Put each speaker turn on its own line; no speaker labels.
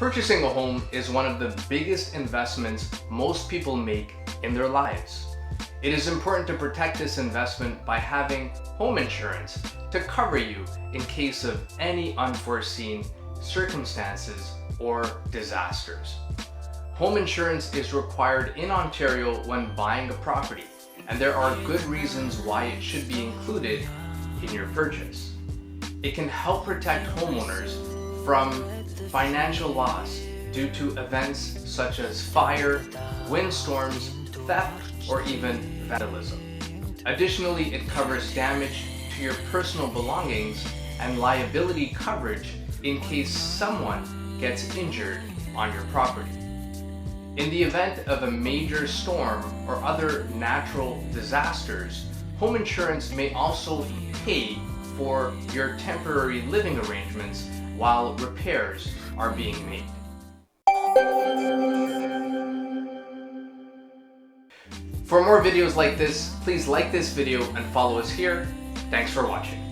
Purchasing a home is one of the biggest investments most people make in their lives. It is important to protect this investment by having home insurance to cover you in case of any unforeseen circumstances or disasters. Home insurance is required in Ontario when buying a property, and there are good reasons why it should be included in your purchase. It can help protect homeowners from financial loss due to events such as fire, windstorms, theft, or even vandalism. Additionally, it covers damage to your personal belongings and liability coverage in case someone gets injured on your property. In the event of a major storm or other natural disasters, home insurance may also pay for your temporary living arrangements while repairs are being made. For more videos like this, please like this video and follow us here. Thanks for watching.